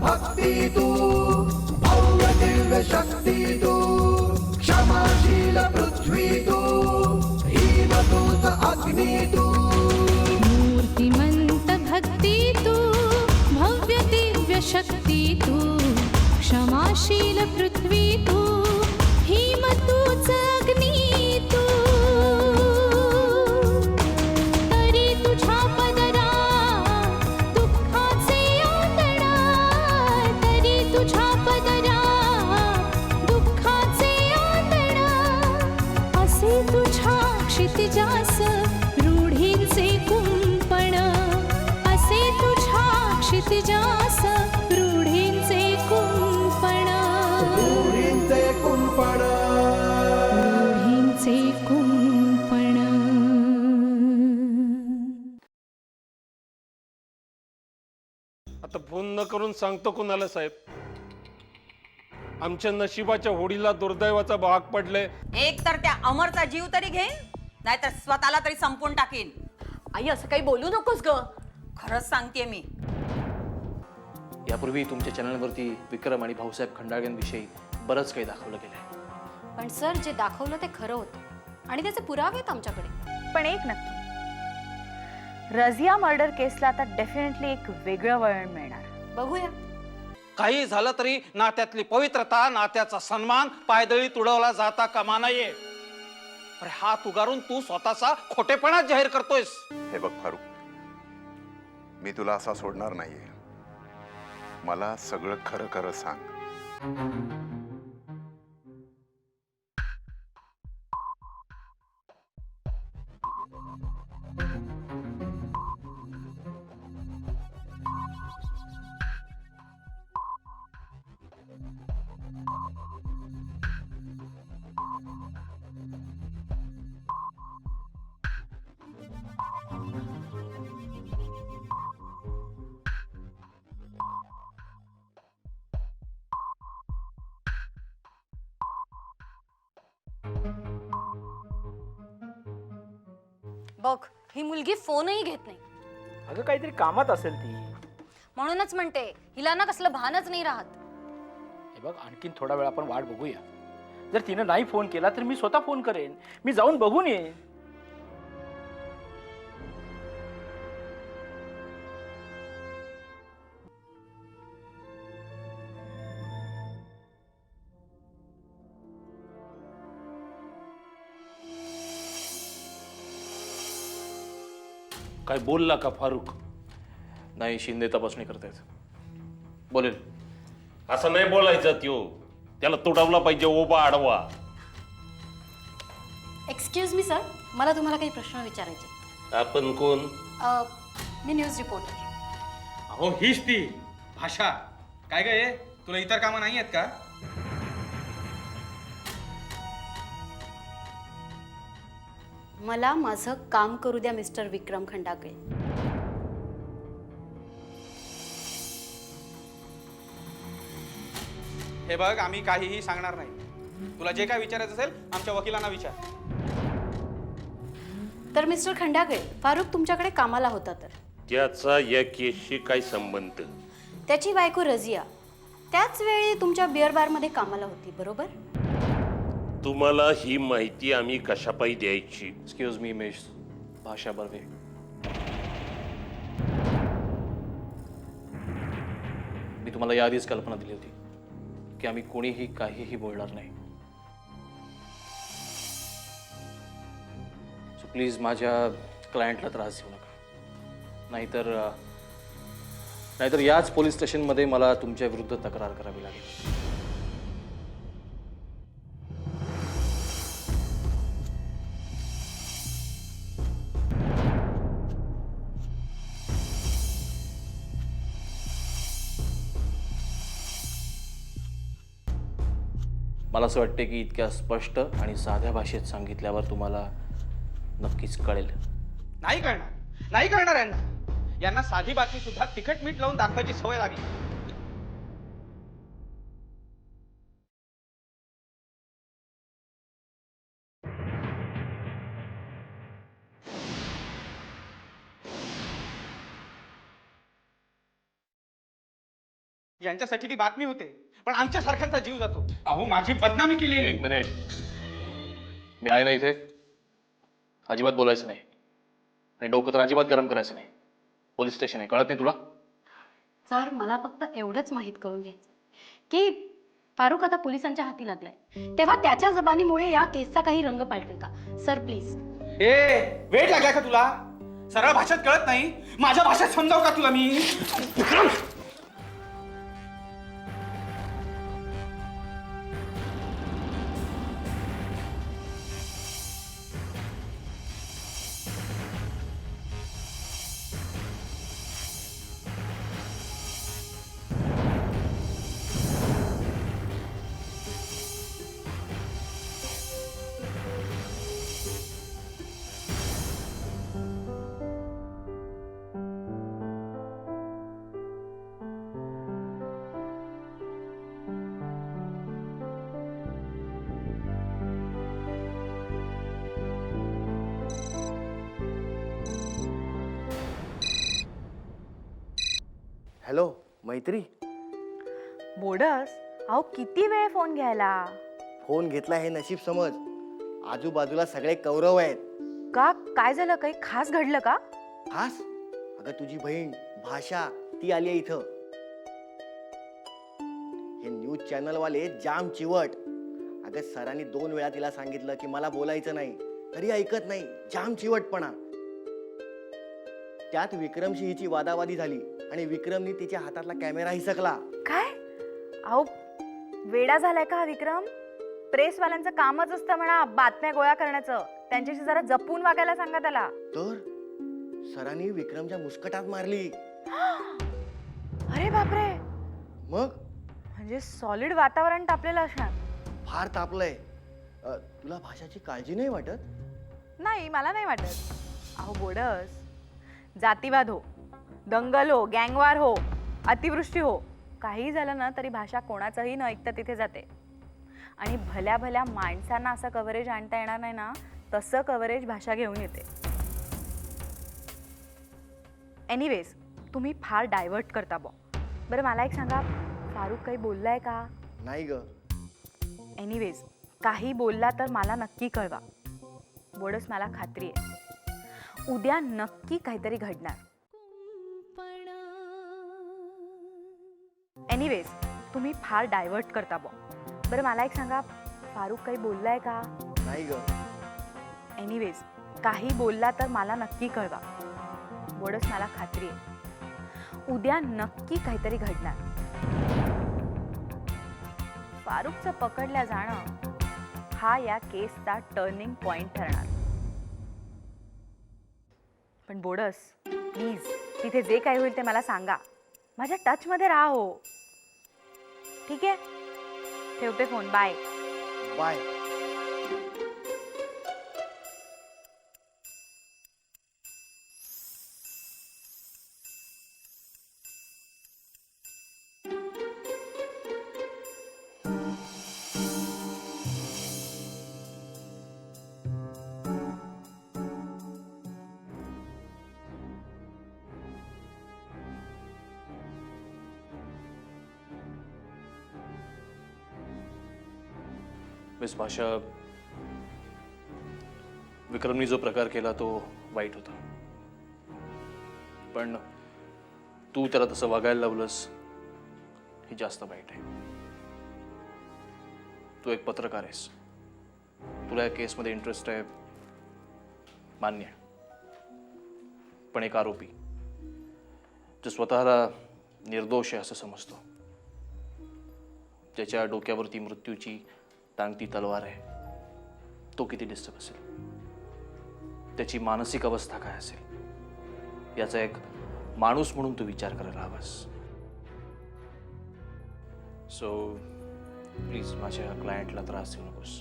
भक्ती तू भव्य दिव्य शक्ती तू क्षमाशील पृथ्वी तू हिमदूत अग्नी तू मूर्तिमंत भक्ती तू भव्य दिव्य शक्ती तू क्षमाशील पृथ्वी तू हिमदूत अग्नी तू तरी तुझ्या पदरात दुःखाचे आंधळा तरी तुझ्या पदरात दुःखाचे आंधळा असे तुझ्या क्षितिजास रूढींचे कुंपण असे तुझ्या क्षितिजास रूढींचे कुंपण रूढींचे कुंपण रूढींचे कुंपण. आता फोन न करून सांगतो कुणाला साहेब? आमच्या नशिबाच्या होडीला दुर्दैवाचा भाग पडले. एक तर त्या अमरचा जीव तरी घेईन नाहीतर स्वतःला तरी संपून टाकीन. आई असं काही बोलू नकोस ग. खरंच सांगते मी. यापूर्वी तुमच्या चॅनलवरती विक्रम आणि भाऊसाहेब खंडाळ्यांविषयी बरंच काही दाखवलं गेलंय. पण सर जे दाखवलं ते खरं होतं आणि त्याचे पुरावे आहेत आमच्याकडे. पण एक नक्की, रझिया मर्डर केसला आता डेफिनेटली एक वेगळं वळण मिळणार. बघूया. काही झालं तरी नात्यातली पवित्रता, नात्याचा सन्मान पायदळी तुडवला जाता कामा नये. अरे हात उगारून तू स्वतःचा खोटेपणा जाहीर करतोयस. हे बघ फारुक, मी तुला असा सोडणार नाहीये. मला सगळं खरं खरं सांग. बघ, ही मुलगी फोनही घेत नाही. अगं काहीतरी कामात असेल ती. म्हणूनच म्हणते, हिला ना कसलं भानच नाही राहत. हे बघ, आणखीन थोडा वेळ आपण वाट बघूया. जर तिने नाही फोन केला तर मी स्वतः फोन करेन. मी जाऊन बघून येईन. काय बोलला का फारुक? नाही, शिंदे तपासणी करतायत. बोलेल. असं नाही बोलायचं. त्यो त्याला तुडवला पाहिजे ओबा आडवा. एक्सक्यूज मी सर, मला तुम्हाला काही प्रश्न विचारायचे. आपण कोण? मी न्यूज रिपोर्टर. अहो हीच ती भाषा. काय गे, तुला इतर कामं नाही आहेत का? मला माझं काम करू द्या मिस्टर विक्रम खंडागळे. हे बघ, आम्ही काहीही सांगणार नाही. तुला जे काय विचारायचं असेल आमच्या वकिलांना विचार. तर मिस्टर खंडागळे, फारुक तुमच्याकडे कामाला होता तर त्याचा या केसशी काय संबंध? त्याची बायको रझिया त्याच वेळी तुमच्या बिअर बारमध्ये कामाला होती, बरोबर? तुम्हाला ही माहिती आम्ही कशापायी द्यायची? एक्सक्यूज मी मिस भाषा बर्वे. मी तुम्हाला याआधीच कल्पना दिली होती की आम्ही कोणीही काहीही बोलणार नाही. सो प्लीज माझ्या क्लायंटला त्रास देऊ नका. नाहीतर याच पोलीस स्टेशनमध्ये मला तुमच्या विरुद्ध तक्रार करावी लागेल. मला असं वाटते की इतक्या स्पष्ट आणि साध्या भाषेत सांगितल्यावर तुम्हाला नक्कीच कळेल. नाही करणार, नाही करणार. यांना साधी बातमी सुद्धा तिखट मीठ लावून दाखवायची सवय लागली. यांच्यासाठी ती बातमी होते, पण आमच्यासारख्यांचा जीव जातो. अहो माझी बदनामी केली आहे. एक मिनिट, मी आहे ना इथे. अजिबात बोलायचं नाही आणि डोकं तर अजिबात गरम करायचं नाही. पोलीस स्टेशन आहे, कळत नाही तुला? सर मला फक्त एवढंच माहीत करून घ्यायचं की फारुख आता पोलिसांच्या हाती लागलाय, तेव्हा त्याच्या जबानीमुळे या केसचा काही रंग पालटेल का? Sir please. वेळ लागला का तुला? सरळ भाषेत कळत नाही, माझ्या भाषेत समजावं का तुला मी? हॅलो मैत्री. बोडस, अहो किती वेळ फोन घ्यायला? फोन घेतला हे नशीब समज. आजूबाजूला सगळे कौरव आहेत. का काय झालं? काही खास घडलं का? खास? अगं तुझी बहीण भाषा ती आली इथं. हे न्यूज चॅनल वाले जाम चिवट. अगं सरांनी 2 वेळा तिला सांगितलं की मला बोलायचं नाही, तरी ऐकत नाही. जाम चिवटपणा. त्यात विक्रमशी हिची वादावादी झाली आणि विक्रमनी तिच्या हातातला कॅमेरा हिसकला. काय? अहो वेडा झालाय का हा विक्रम? प्रेसवाल्यांचं कामच असतं म्हणा बातम्या गोळा करण्याचं. त्यांच्याशी जरा जपून वागायला सांगा त्याला. तर सरांनी विक्रमच्या मुस्कटात मारली. अरे बापरे. मग म्हणजे सॉलिड वातावरण तापलेलं असणार. फार तापलंय. तुला भाषाची काळजी नाही वाटत? नाही, मला नाही वाटत. अहो बोडस, जातीवाद हो, दंगल हो, गँगवार हो, अतिवृष्टी हो, काही झालं ना तरी भाषा कोणाचंही न ऐकता तिथे जाते. आणि भल्या भल्या माणसांना असं कव्हरेज आणता येणार नाही ना, तसं कव्हरेज भाषा घेऊन येते. एनिवेज, तुम्ही फार डायव्हर्ट करता बॉ. बरं मला एक सांगा, फारुख काही बोललाय का? नाही ग. एनिवेज, काही बोलला तर मला नक्की कळवा. बोडस, मला खात्री आहे उद्या नक्की काहीतरी घडणार. एनिवेज, तुम्ही फार डायव्हर्ट करता बॉ. बरं मला एक सांगा, फारुख काही बोललाय का? नाही ग. एनिवेज, काही बोलला तर मला नक्की कळवा. बोडस, मला खात्री आहे उद्या नक्की काहीतरी घडणार. फारुखचं पकडल्या जाणं हा या केसचा टर्निंग पॉइंट ठरणार. पण बोडस प्लीज, तिथे जे काही होईल ते मला सांगा. माझ्या टचमध्ये राहा हो. ठीक आहे, ठेवते फोन. Bye bye. मिस भाषा, विक्रमनी जो प्रकार केला तो वाईट होता, पण तू त्याला तसं वागायला लावलंस हे जास्त वाईट आहे. तू एक पत्रकार आहेस, तुला या केसमध्ये इंटरेस्ट आहे, मान्य आहे. पण एक आरोपी जो स्वतःला निर्दोष आहे असं समजतो, ज्याच्या डोक्यावरती मृत्यूची टांगती तलवार आहे, तो किती डिस्टर्ब असेल, त्याची मानसिक अवस्था काय असेल, याचा एक माणूस म्हणून तू विचार करायला हवास. सो प्लीज माझ्या क्लायंटला त्रास देऊ नकोस.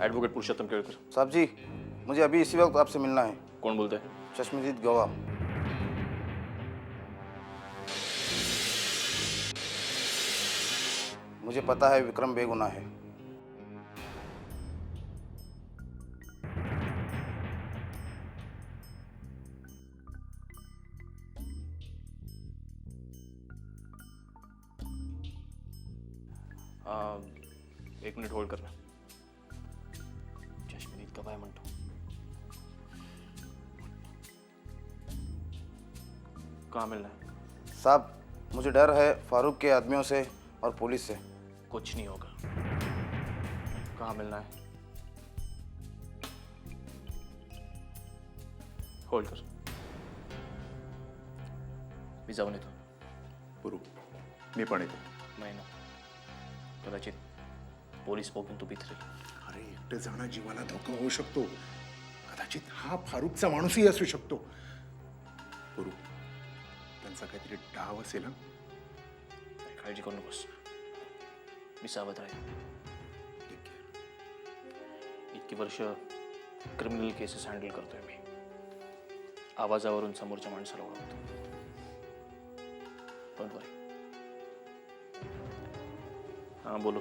एडवोकेट पुरुषोत्तम केळकर. साहब जी, मुझे अभी इसी वक्त आपसे मिलना है. कौन बोलते हैं? चश्मदीद गवाह. मुझे पता है विक्रम बेगुनाह है. एक मिनिट होल्ड कर ना. चष्मीत गवाय म्हणतो. कहाँ मिलना है? साहब मुझे डर है फारूक के आदमियों से और पुलिस से. कुछ नहीं होगा. कहाँ मिलना है? होल्ड कर. मी जाऊन येतो. पुरू मी पण येतो. नाही ना, कदाचित पोलीस बघून तू बिथरेल. अरे एकटं जाणं जीवाला धोका होऊ शकतो. कदाचित हा फारूकचा माणूसही असू शकतो. पुरू त्यांचा काहीतरी डाव असेल हं? काळजी करू नकोस. मी सावध राहील. इतकी वर्ष क्रिमिनल केसेस हँडल करतोय मी. आवाजावरून समोरच्या माणसाला ओळखतो. डोंट वरी. हां बोलो.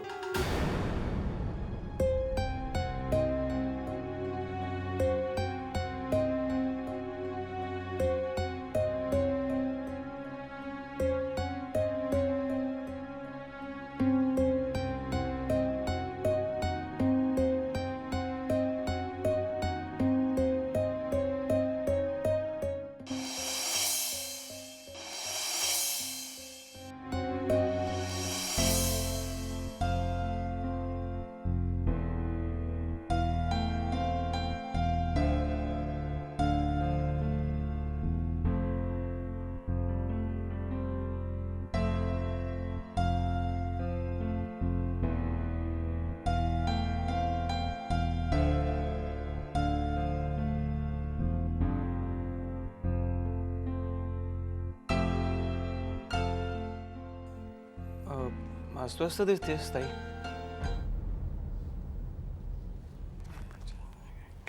अस्वस्थ दिसतेस ताई.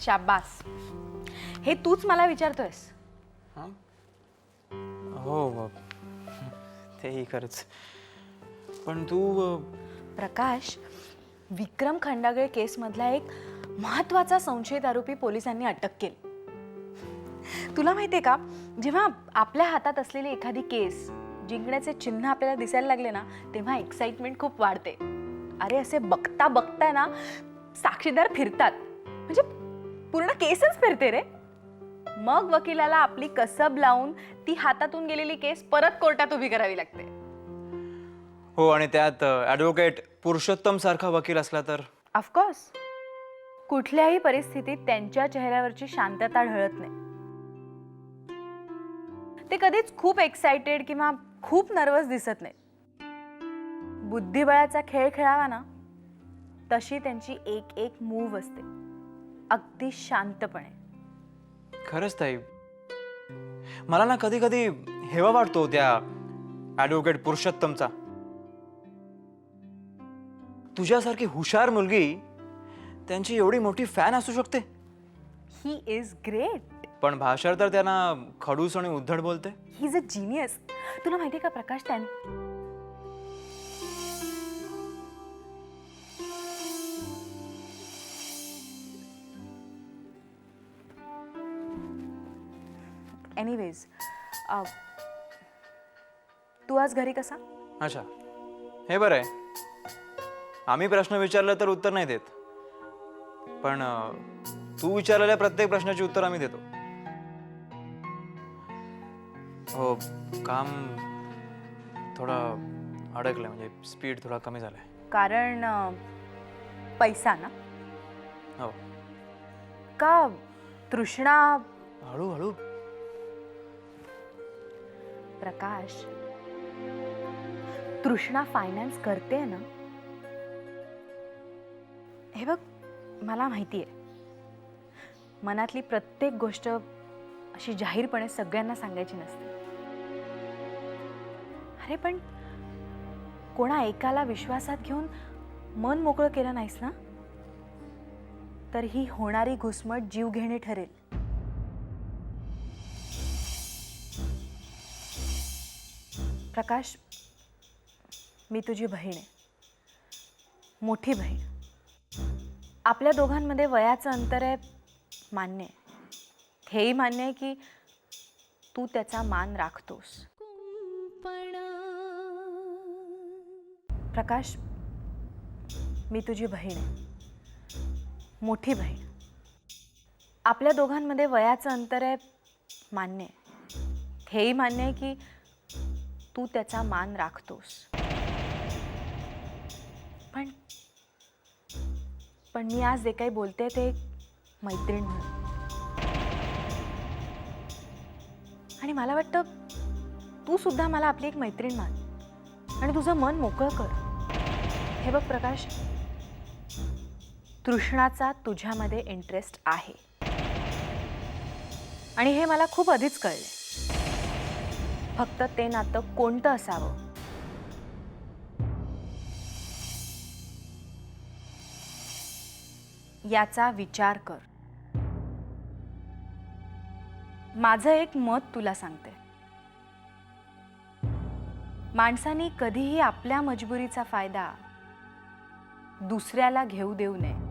शाबास. हे तूच मला विचारतोयस. हो तेही खरंच. पण तू प्रकाश, विक्रम खंडागळे केसमधला एक महत्वाचा संशयित आरोपी पोलिसांनी अटक केली. तुला माहितीये का, जेव्हा आपल्या हातात असलेली एखादी केस जिंकण्याचे चिन्ह आपल्याला दिसायला लागले ना, तेव्हा एक्साइटमेंट खूप वाढते. अरे असे बघता बघता ना साक्षीदार फिरतात, म्हणजे पूर्ण केसच फिरते रे. मग वकिलाला आपली कसब लावून ती हातातून गेलेली केस परत कोर्टात उभी करावी लागते. हो, आणि त्यात ॲडव्होकेट पुरुषोत्तम सारखा वकील असला तर ऑफकोर्स कुठल्याही परिस्थितीत त्यांच्या चेहऱ्यावरची शांतता ढळत नाही. ते कधीच खूप एक्साइटेड किंवा खूप नर्वस दिसत नाही. बुद्धिबळाचा खेळ खेळावा ना, तशी त्यांची एक एक मूव असते, अगदी शांतपणे. खरंच ताई, मला ना कधी कधी हेवा वाटतो त्या ॲडव्होकेट पुरुषोत्तमचा. तुझ्यासारखी हुशार मुलगी त्यांची एवढी मोठी फॅन असू शकते. He is great. पण भाषा तर त्यांना खडूस आणि उद्धट बोलते. He is a genius. तुला माहितीये का प्रकाश, एनिवेज, तू आज घरी कसा? अच्छा, हे बरं आहे. आम्ही प्रश्न विचारला तर उत्तर नाही देत, पण तू विचारलेल्या प्रत्येक प्रश्नाची उत्तर आम्ही देतो. हो, काम थोडं अडकलं, म्हणजे स्पीड थोडा कमी झालाय. कारण पैसा ना? हो. का तृष्णा? हळूहळू. प्रकाश, तृष्णा फायनान्स करते ना? हे बघ, मला माहिती आहे मनातली प्रत्येक गोष्ट अशी जाहीरपणे सगळ्यांना सांगायची नसते. अरे पण कोणा एकाला विश्वासात घेऊन मन मोकळं केलं नाहीस ना, तर ही होणारी घुसमट जीव घेणे ठरेल. प्रकाश, मी तुझी बहीण आहे, मोठी बहीण. आपल्या दोघांमध्ये वयाचं अंतर आहे, मान्य आहे. हेही मान्य आहे की तू त्याचा मान राखतोस. प्रकाश, मी तुझी बहीण आहे, मोठी बहीण. आपल्या दोघांमध्ये वयाचं अंतर आहे, मान्य आहे. हेही मान्य आहे की तू त्याचा मान राखतोस. पण मी आज जे काही बोलते ते एक मैत्रीण म्हणून. आणि मला वाटतं तू सुद्धा मला आपली एक मैत्रीण मान आणि तुझं मन मोकळं कर. हे बघ प्रकाश, तृष्णाचा तुझ्यामध्ये इंटरेस्ट आहे आणि हे मला खूप आधीच कळले. फक्त ते नातं कोणतं असावं याचा विचार कर. माझं एक मत तुला सांगते. माणसाने कधीही आपल्या मजबुरीचा फायदा दुसऱ्याला घेऊ देऊ नये.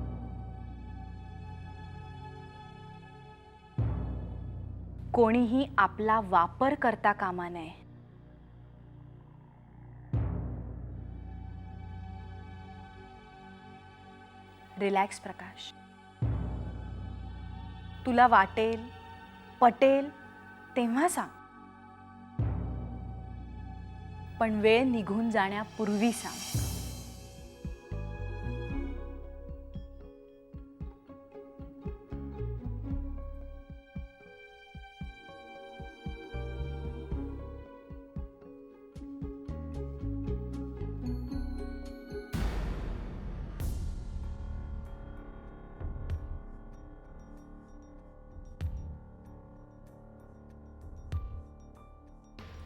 कोणीही आपला वापर करता कामा नये. रिलॅक्स प्रकाश. तुला वाटेल पटेल तेव्हा सांग, पण वेळ निघून जाण्यापूर्वी सांग.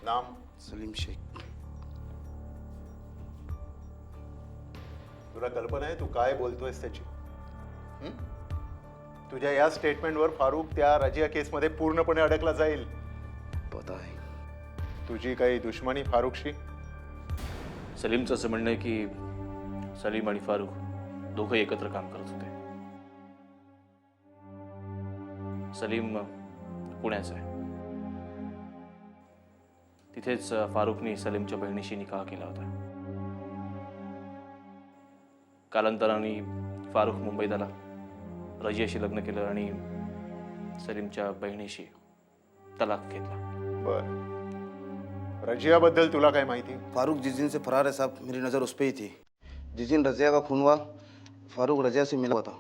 नाम सलीम शेख. तुला कल्पना आहे तू काय बोलतोयस त्याची? तुझ्या या स्टेटमेंटवर फारुख त्या रजिया केसमध्ये पूर्णपणे अडकला जाईल. पता है. तुझी काही दुश्मनी फारुखशी? सलीमचं असं म्हणणं आहे की सलीम आणि फारुख दोघं एकत्र काम करत होते. सलीम पुण्याचा आहे. तिथेच फारुखने सलीमच्या बहिणीशी निकाह केला होता. कालांतराने फारुख मुंबईत आला, रजियाशी लग्न केलं आणि सलीमच्या बहिणीशी तलाक घेतला. बर, रजियाबद्दल तुला काय माहिती? फारूक जिस दिन से फरार है साहब, मेरी नज़र उस पे ही थी. जिस दिन रजिया का खून हुआ, फारूक रजिया से मिला हुआ था.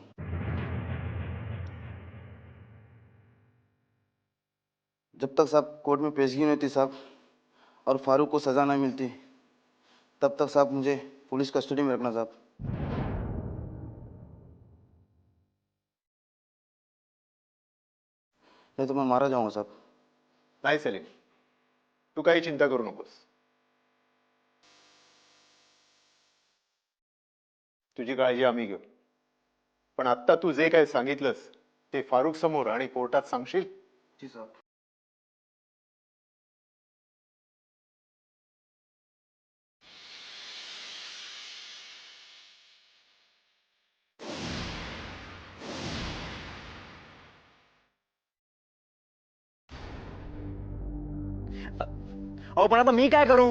जब तक साहब कोर्ट में पेशगी नहीं थी साहब और फारूक को सज़ा ना मिलती, तब तक साहब मुझे पुलिस कस्टडी में रखना साहब. नहीं तो मैं मारा जाऊंगा साहब. नाही सलीम, तू काही चिंता करू नकोस. तुझी काळजी आम्ही घेऊ. पण आत्ता तू जे काय सांगितलंस ते फारुख समोर आणि कोर्टात सांगशील? जी साहब. अहो पण आता मी काय करू?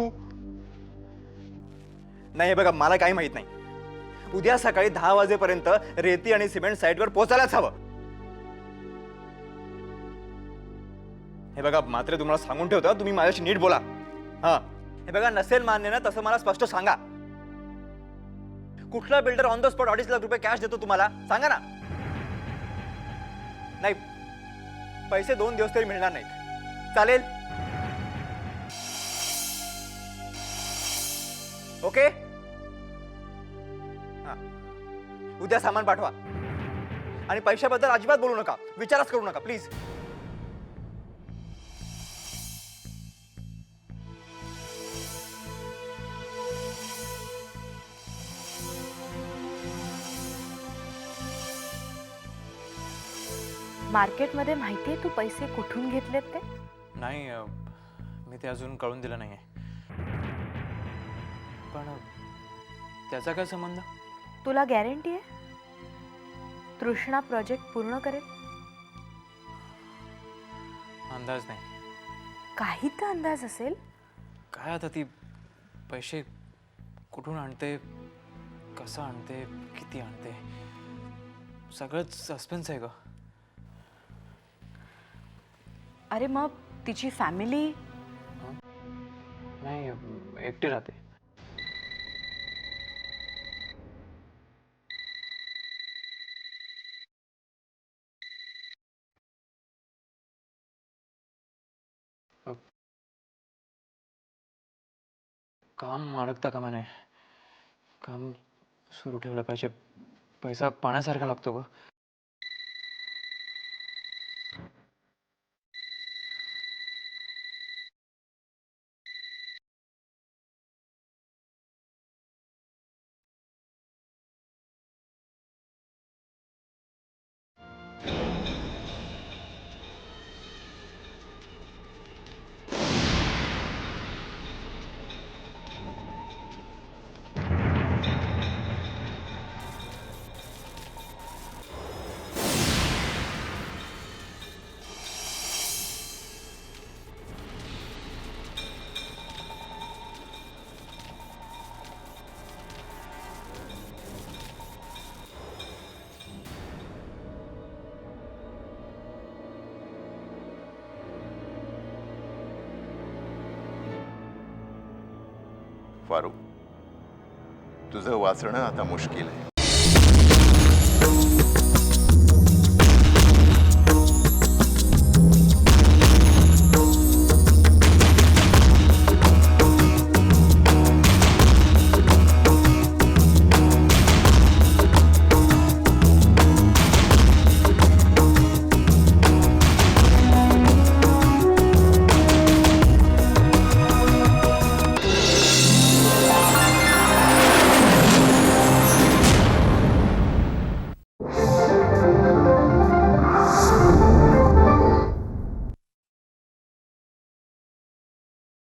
नाही हे बघा, मला काही माहित नाही. उद्या सकाळी 10 वाजेपर्यंत रेती आणि सिमेंट साईटवर पोहोचायलाच हवं. हे बघा, मात्र तुम्हाला सांगून ठेवतो, तुम्ही माझ्याशी नीट बोला. हा, हे बघा, नसेल मान्य ना तसं मला स्पष्ट सांगा. कुठला builder on the spot 2.5 lakh रुपये कॅश देतो तुम्हाला? सांगा ना. नाही, पैसे 2 दिवस तरी मिळणार नाहीत. चालेल? ओके. हा, उद्या सामान पाठवा आणि पैशाबद्दल अजिबात बोलू नका, विचारच करू नका प्लीज. मार्केटमध्ये माहितीये तू पैसे कुठून घेतलेत ते? नाही, मी ते अजून कळून दिलं नाहीये. पण त्याचा काय संबंध? तुला गॅरंटी आहे तृष्णा प्रोजेक्ट पूर्ण करेल? अंदाज नाही. काही तर अंदाज असेल. काय आता ती पैसे कुठून आणते कसं आणते, किती आणते, सगळंच सस्पेन्स आहे ग. अरे मग तिची फॅमिली? नाही, एकटी राहते. काम अडकता कामा नये. काम सुरू ठेवलं पाहिजे. पैसा पाण्यासारखा लागतो ग. फारुक, तुझं वाचणं आता मुश्किल आहे.